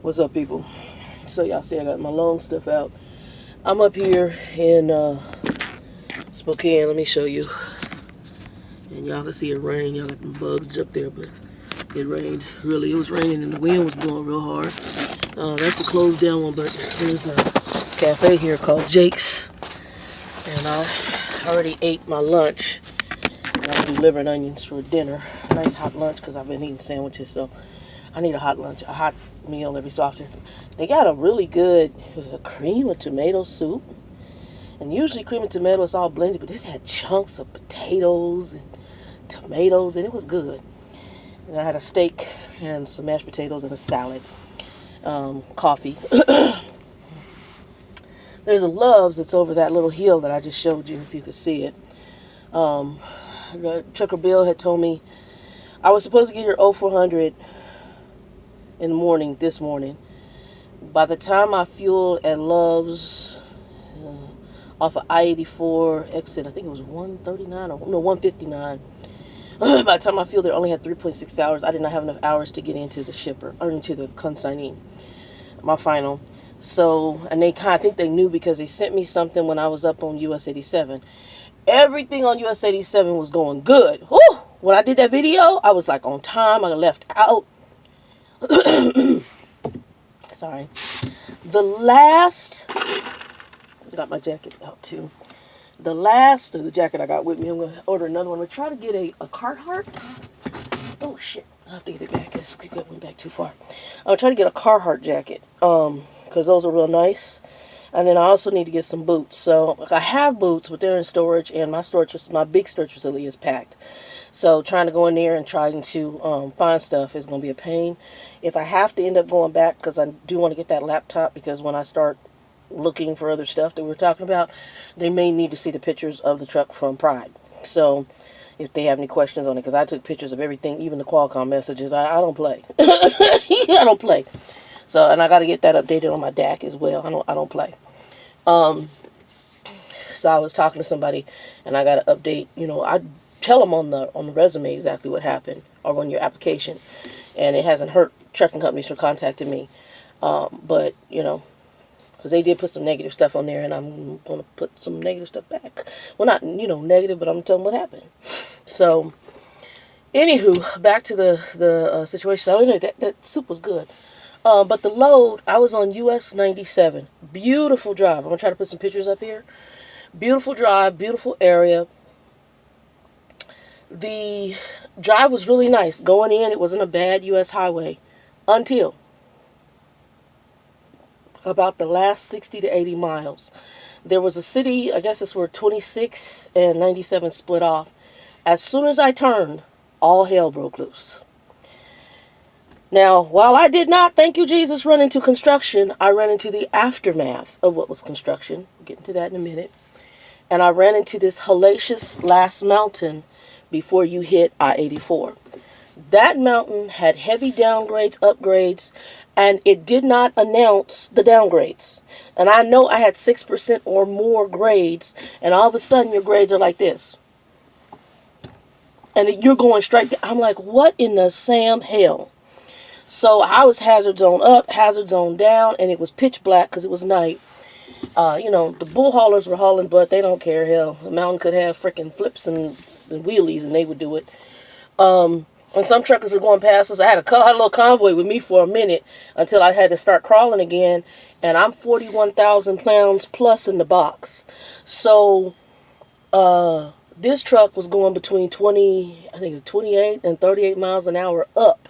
What's up, people? So y'all see I got my long stuff out. I'm up here in Spokane. Let me show you. And y'all can see it rain. Y'all got the bugs up there, but it rained. Really, it was raining and the wind was blowing real hard. That's a closed down one, but there's a cafe here called Jake's. And I already ate my lunch. And I do liver and onions for dinner. Nice hot lunch because I've been eating sandwiches, so I need a hot lunch, a hot meal every so often. They got a really good, it was a cream of tomato soup. And usually cream and tomato is all blended, but this had chunks of potatoes and tomatoes, and it was good. And I had a steak and some mashed potatoes and a salad. Coffee. There's a Love's that's over that little hill that I just showed you, if you could see it. Trucker Bill had told me I was supposed to get here 0400 in the morning, this morning. By the time I fueled at Love's off of I-84 exit, I think it was 139 or no 159. By the time I fueled there, I only had 3.6 hours. I did not have enough hours to get into the shipper or into the consignee, my final. So, and I think they knew because they sent me something when I was up on US 87. Everything on US 87 was going good. Whew! When I did that video, I was like on time. I left out. Sorry. The last, I got my jacket out too. The last of the jacket I got with me, I'm going to order another one. I'm going to try to get a Carhartt. Oh shit, I have to get it back. It went back too far. I'm trying to get a Carhartt jacket because those are real nice. And then I also need to get some boots. So I have boots, but they're in storage, and my big storage facility is packed. So trying to go in there and trying to find stuff is going to be a pain. If I have to end up going back, because I do want to get that laptop, because when I start looking for other stuff that we're talking about, they may need to see the pictures of the truck from Pride. So if they have any questions on it, because I took pictures of everything, even the Qualcomm messages. I don't play. I don't play. So, and I got to get that updated on my DAC as well. I don't play. So I was talking to somebody, and I got to update. I tell them on the resume exactly what happened, or on your application, and it hasn't hurt trucking companies from contacting me. But because they did put some negative stuff on there, and I'm going to put some negative stuff back. Well, not negative, but I'm telling them what happened. So, anywho, back to the situation. So that soup was good. But the load, I was on US 97. Beautiful drive. I'm going to try to put some pictures up here. Beautiful drive, beautiful area. The drive was really nice. Going in, it wasn't a bad US highway until about the last 60 to 80 miles. There was a city, I guess it's where 26 and 97 split off. As soon as I turned, all hell broke loose. Now, while I did not, thank you Jesus, run into construction, I ran into the aftermath of what was construction. We'll get into that in a minute. And I ran into this hellacious last mountain before you hit I-84. That mountain had heavy downgrades, upgrades, and it did not announce the downgrades. And I know I had 6% or more grades, and all of a sudden your grades are like this. And you're going straight down. I'm like, what in the Sam hell? So I was hazard zone up, hazard zone down, and it was pitch black because it was night. The bull haulers were hauling, but they don't care. Hell, the mountain could have freaking flips and wheelies, and they would do it. When some truckers were going past us, I had a little convoy with me for a minute until I had to start crawling again, and I'm 41,000 pounds plus in the box. So this truck was going between 28 and 38 miles an hour up.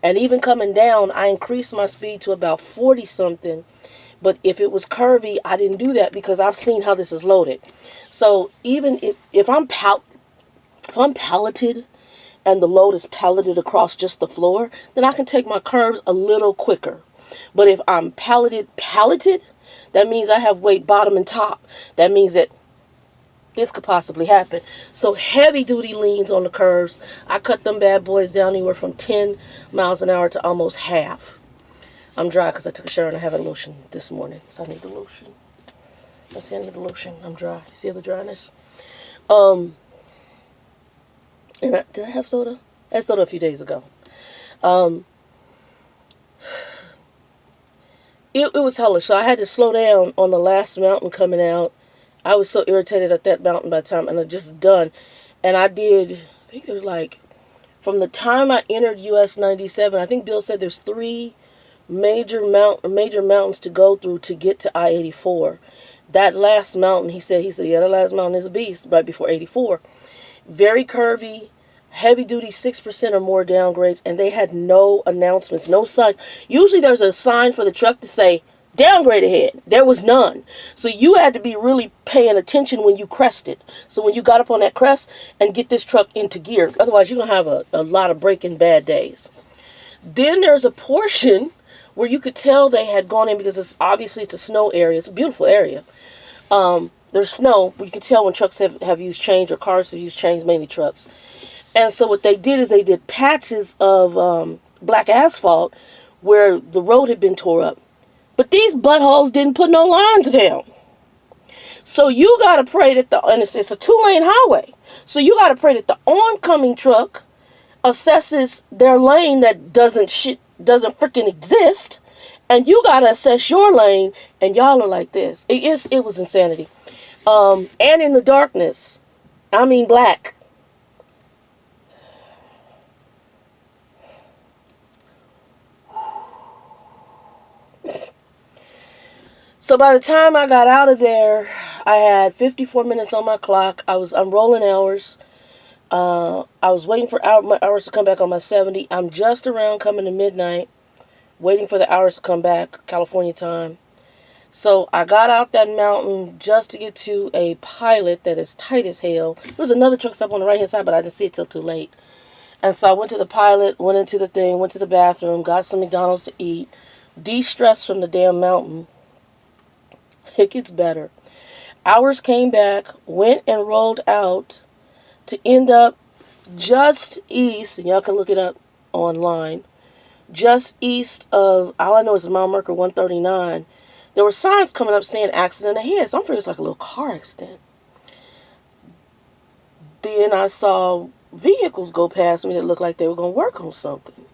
And even coming down, I increased my speed to about 40 something. But if it was curvy, I didn't do that because I've seen how this is loaded. So even if I'm palleted and the load is palleted across just the floor, then I can take my curves a little quicker. But if I'm palleted, that means I have weight bottom and top. That means that this could possibly happen. So heavy duty leans on the curves. I cut them bad boys down anywhere from 10 miles an hour to almost half. I'm dry because I took a shower and I haven't lotion this morning. So I need the lotion. I need the lotion. I'm dry. You see the dryness? And did I have soda? I had soda a few days ago. it was hellish. So I had to slow down on the last mountain coming out. I was so irritated at that mountain by the time, and I just done. And I did, I think it was like, from the time I entered US 97, I think Bill said there's 3 major mountains to go through to get to I-84. That last mountain, he said, yeah, that last mountain is a beast right before 84. Very curvy, heavy duty, 6% or more downgrades, and they had no announcements, no signs. Usually there's a sign for the truck to say, downgrade ahead. There was none. So you had to be really paying attention when you crested. So when you got up on that crest and get this truck into gear. Otherwise, you're going to have a lot of breaking bad days. Then there's a portion where you could tell they had gone in because it's a snow area. It's a beautiful area. There's snow. You can tell when trucks have used change or cars have used change, mainly trucks. And so what they did is they did patches of black asphalt where the road had been tore up. But these buttholes didn't put no lines down. So you got to pray that and it's a 2-lane highway. So you got to pray that the oncoming truck assesses their lane that doesn't freaking exist. And you got to assess your lane, and y'all are like this. It was insanity. And in the darkness, I mean black. So by the time I got out of there, I had 54 minutes on my clock. I'm rolling hours. I was waiting for my hours to come back on my 70. I'm just around coming to midnight, waiting for the hours to come back, California time. So I got out that mountain just to get to a pilot that is tight as hell. There was another truck stop on the right-hand side, but I didn't see it till too late. And so I went to the pilot, went into the thing, went to the bathroom, got some McDonald's to eat, de-stressed from the damn mountain. It gets better. Hours came back, went and rolled out to end up just east, and y'all can look it up online, just east of, all I know is mile marker 139. There were signs coming up saying accident ahead. So I'm figuring it's like a little car accident. Then I saw vehicles go past me that looked like they were going to work on something.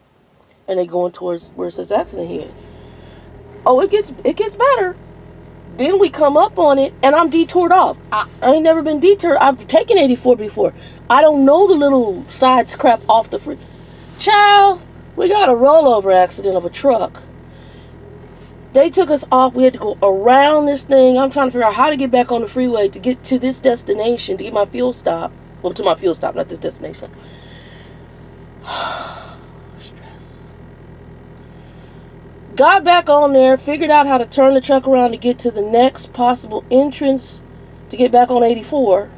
And they going towards where it says accident ahead. Oh, it gets better. Then we come up on it, and I'm detoured off. I ain't never been detoured. I've taken 84 before. I don't know the little side crap off the free. Child, we got a rollover accident of a truck. They took us off. We had to go around this thing. I'm trying to figure out how to get back on the freeway to get to this destination, to get my fuel stop. Well, to my fuel stop, not this destination. Stress. Got back on there, figured out how to turn the truck around to get to the next possible entrance to get back on 84.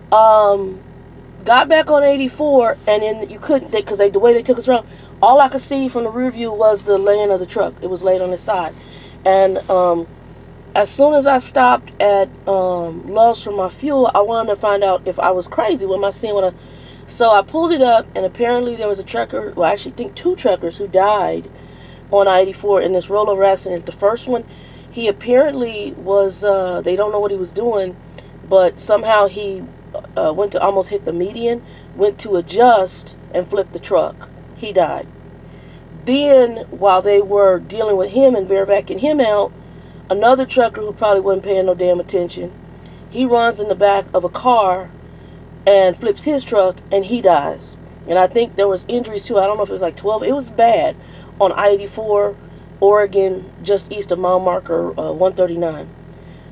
Got back on 84, and then you couldn't, because the way they took us around, all I could see from the rear view was the lane of the truck. It was laid on its side. And as soon as I stopped at Love's for my fuel, I wanted to find out if I was crazy. What am I seeing? So I pulled it up, and apparently there was a trucker, well, I actually think 2 truckers who died on I-84 in this rollover accident. The first one, he apparently was, they don't know what he was doing, but somehow he went to almost hit the median, went to adjust, and flipped the truck. He died. Then, while they were dealing with him and vervacuuming him out, another trucker who probably wasn't paying no damn attention, he runs in the back of a car and flips his truck, and he dies. And I think there was injuries too. I don't know if it was like 12. It was bad on I-84, Oregon, just east of mile marker 139.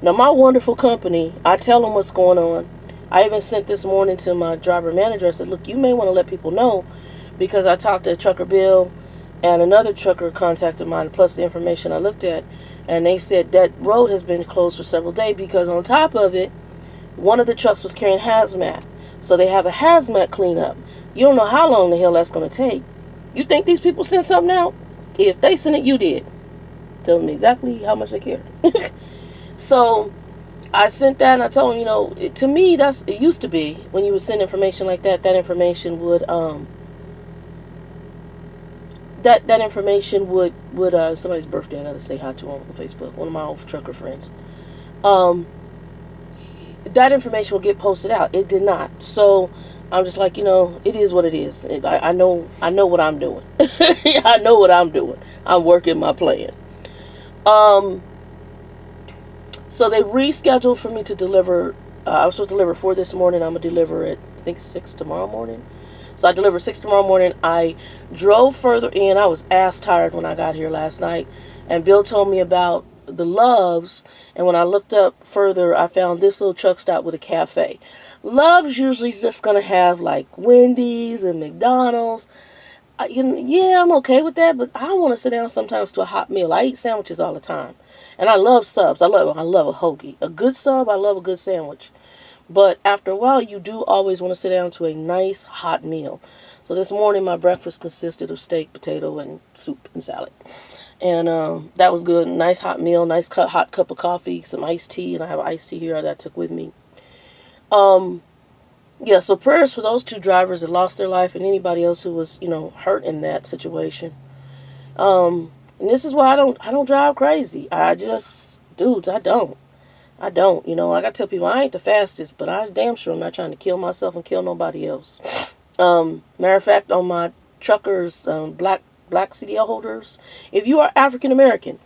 Now, my wonderful company, I tell them what's going on. I even sent this morning to my driver manager. I said, look, you may want to let people know, because I talked to Trucker Bill and another trucker contacted mine, plus the information I looked at, and they said that road has been closed for several days because on top of it, one of the trucks was carrying hazmat. So they have a hazmat cleanup. You don't know how long the hell that's going to take. You think these people sent something out? If they sent it, you did. Tells me exactly how much they care. So I sent that, and I told them, to me, it used to be when you would send information like that, that information would somebody's birthday, I gotta say hi to him on Facebook, one of my old trucker friends. That information will get posted out. It did not. So I'm just like, it is what it is. I know what I'm doing. I know what I'm doing. I'm working my plan. Um, so they rescheduled for me to deliver. I was supposed to deliver 4 this morning. I'm gonna deliver at, I think, 6 tomorrow morning. So I delivered 6 tomorrow morning. I drove further in. I was ass tired when I got here last night. And Bill told me about the Loves. And when I looked up further, I found this little truck stop with a cafe. Love's usually just going to have like Wendy's and McDonald's. Yeah, I'm okay with that. But I want to sit down sometimes to a hot meal. I eat sandwiches all the time. And I love subs. I love a hoagie. A good sub, I love a good sandwich. But after a while, you do always want to sit down to a nice hot meal. So this morning, my breakfast consisted of steak, potato, and soup and salad. And that was good. Nice hot meal, nice hot cup of coffee, some iced tea. And I have iced tea here that I took with me. Yeah, so prayers for those 2 drivers that lost their life and anybody else who was, hurt in that situation. And this is why I don't drive crazy. Dudes, I don't. Like I tell people, I ain't the fastest, but I damn sure I'm not trying to kill myself and kill nobody else. Matter of fact, on my truckers, black CDL holders, if you are African American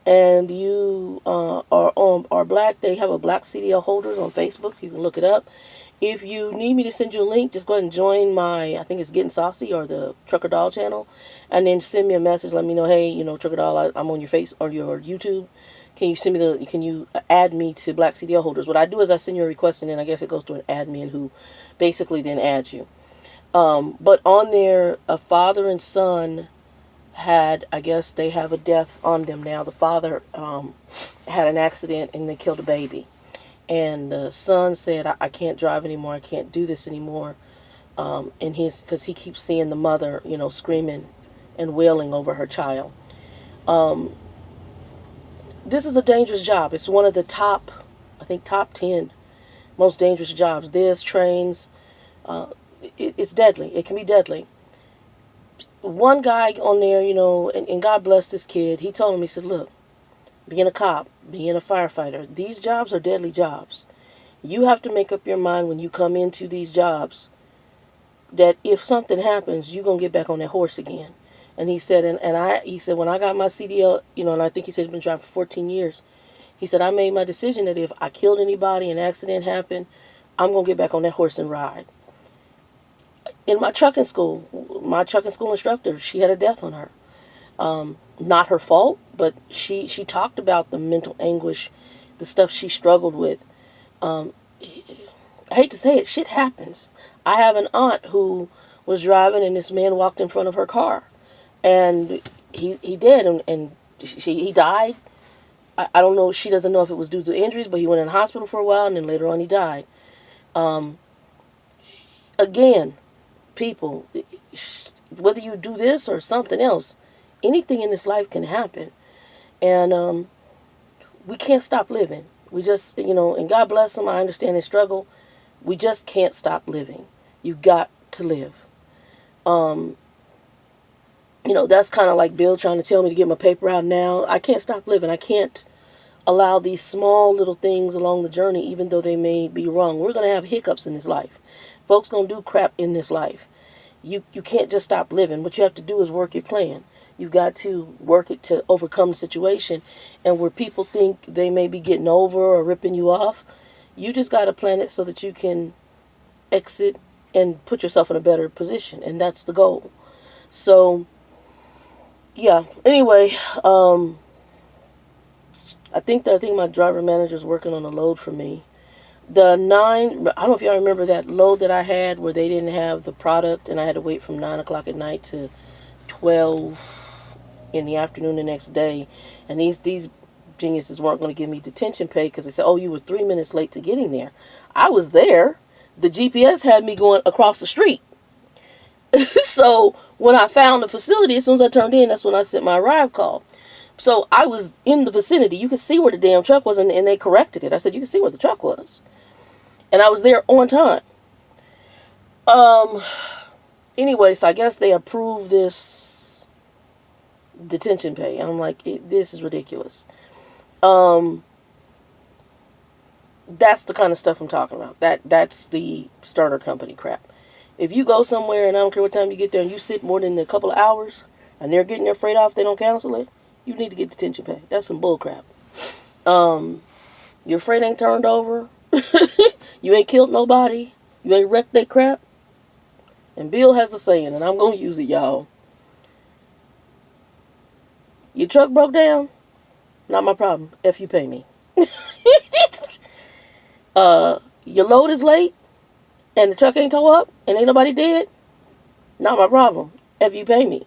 and you are black, they have a black CDL holders on Facebook. You can look it up. If you need me to send you a link, just go ahead and join my, I think it's Getting Saucy or the Trucker Doll channel, and then send me a message. Let me know, hey, Trucker Doll, I'm on your face or your YouTube. Can you add me to Black CDL holders? What I do is I send you a request, and then I guess it goes to an admin who basically then adds you. But on there, a father and son I guess they have a death on them now. The father had an accident and they killed a baby. And the son said, I can't drive anymore. I can't do this anymore. Because he keeps seeing the mother, screaming and wailing over her child. This is a dangerous job. It's one of the top 10 most dangerous jobs. Trains. It's deadly. It can be deadly. One guy on there, and God bless this kid, he told him, he said, look, being a cop, being a firefighter, these jobs are deadly jobs. You have to make up your mind when you come into these jobs that if something happens, you're going to get back on that horse again. And he said, he said, when I got my CDL, and I think he said he's been driving for 14 years. He said, I made my decision that if I killed anybody, an accident happened, I'm going to get back on that horse and ride. In my trucking school instructor, she had a death on her. Not her fault, but she talked about the mental anguish, the stuff she struggled with. I hate to say it, shit happens. I have an aunt who was driving and this man walked in front of her car. And he did, and he died. I don't know, she doesn't know if it was due to injuries, but he went in the hospital for a while, and then later on he died. Again, people, whether you do this or something else, anything in this life can happen. And we can't stop living. We just, and God bless them, I understand his struggle. We just can't stop living. You got to live. That's kind of like Bill trying to tell me to get my paper out now. I can't stop living. I can't allow these small little things along the journey, even though they may be wrong. We're going to have hiccups in this life. Folks going to do crap in this life. You can't just stop living. What you have to do is work your plan. You've got to work it to overcome the situation. And where people think they may be getting over or ripping you off, you just got to plan it so that you can exit and put yourself in a better position. And that's the goal. So, yeah. Anyway, I think my driver manager is working on a load for me. I don't know if y'all remember that load that I had where they didn't have the product and I had to wait from 9 o'clock at night to 12 in the afternoon the next day. And these geniuses weren't going to give me detention pay because they said, oh, you were 3 minutes late to getting there. I was there. The GPS had me going across the street. So when I found the facility, as soon as I turned in, that's when I sent my arrive call. So I was in the vicinity. You could see where the damn truck was, and they corrected it. I said, you can see where the truck was. And I was there on time. Anyway, so I guess they approved this detention pay. And I'm like, this is ridiculous. That's the kind of stuff I'm talking about. That's the starter company crap. If you go somewhere, and I don't care what time you get there, and you sit more than a couple of hours, and they're getting their freight off, they don't cancel it, you need to get detention pay. That's some bull crap. Your freight ain't turned over. You ain't killed nobody. You ain't wrecked that crap. And Bill has a saying, and I'm going to use it, y'all. Your truck broke down? Not my problem. If you pay me. Your load is late, and the truck ain't towed up, and ain't nobody dead? Not my problem. If you pay me.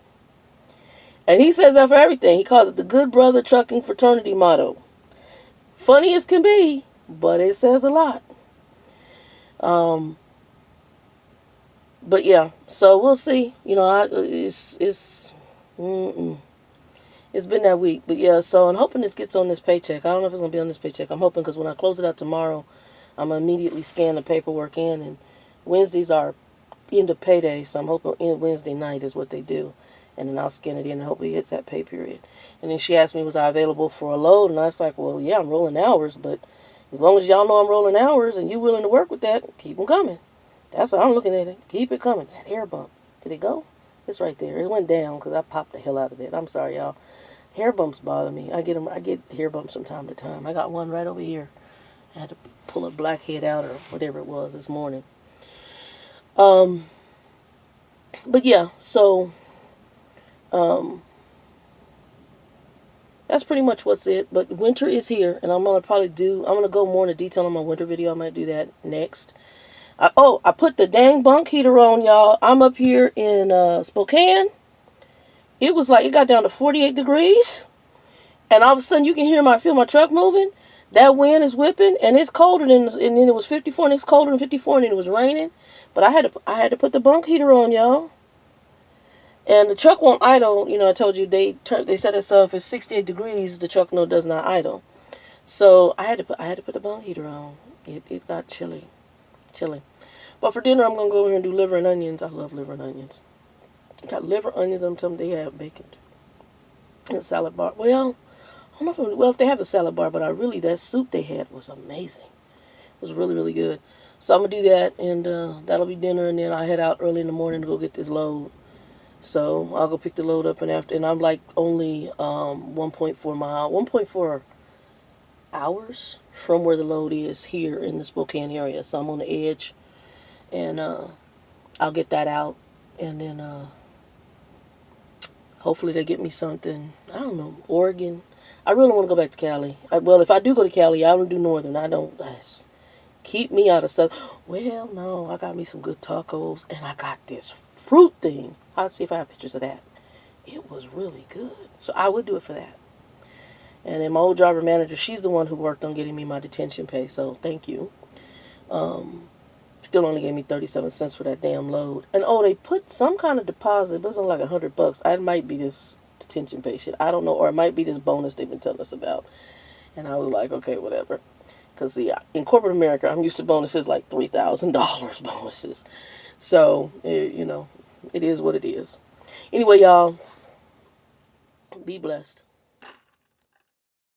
And he says that for everything. He calls it the Good Brother Trucking Fraternity motto. Funny as can be, but it says a lot. But yeah, so we'll see. You know, it's been that week. But yeah, so I'm hoping this gets on this paycheck. I don't know if it's going to be on this paycheck. I'm hoping because when I close it out tomorrow, I'm going to immediately scan the paperwork in. And Wednesdays are end of payday, so I'm hoping Wednesday night is what they do. And then I'll scan it in and hopefully it hits that pay period. And then she asked me, was I available for a load? And I was like, well, yeah, I'm rolling hours. But as long as y'all know I'm rolling hours and you're willing to work with that, keep them coming. That's what I'm looking at it. Keep it coming. That hair bump. Did it go? It's right there. It went down because I popped the hell out of it. I'm sorry, y'all. Hair bumps bother me. I get hair bumps from time to time. I got one right over here. I had to pull a blackhead out or whatever it was this morning. But yeah, so that's pretty much what's it. But winter is here, and I'm gonna go more into detail on my winter video. I might do that next. I put the dang bunk heater on, y'all. I'm up here in Spokane. It was like, it got down to 48 degrees. And all of a sudden, you can feel my truck moving. That wind is whipping, and it's colder and then it was 54, and it's colder than 54, and then it was raining. But I had to put the bunk heater on, y'all. And the truck won't idle. You know, I told you they set us up if it's 68 degrees, the truck does not idle. So I had to put the bunk heater on. It got chilly. But for dinner, I'm going to go over here and do liver and onions. I love liver and onions. Got liver, onions, I'm telling you, they have bacon. And a salad bar. Well, I don't know if they have the salad bar, but that soup they had was amazing. It was really, really good. So I'm going to do that, and that'll be dinner, and then I head out early in the morning to go get this load. So I'll go pick the load up, and I'm like only 1.4 hours from where the load is here in the Spokane area. So I'm on the edge, and I'll get that out, and then hopefully they get me something. I don't know, Oregon. I really want to go back to Cali. Well, if I do go to Cali, I don't do Northern. Keep me out of stuff. Well, no, I got me some good tacos, and I got this fruit thing. I'll see if I have pictures of that. It was really good. So I would do it for that. And then my old driver manager, she's the one who worked on getting me my detention pay, so thank you. Still only gave me 37 cents for that damn load. And they put some kind of deposit. It wasn't like $100. It might be this detention pay shit. I don't know. Or it might be this bonus they've been telling us about. And I was like, okay, whatever. Because, see, in corporate America, I'm used to bonuses like $3,000 bonuses. So, it is what it is. Anyway, y'all, be blessed.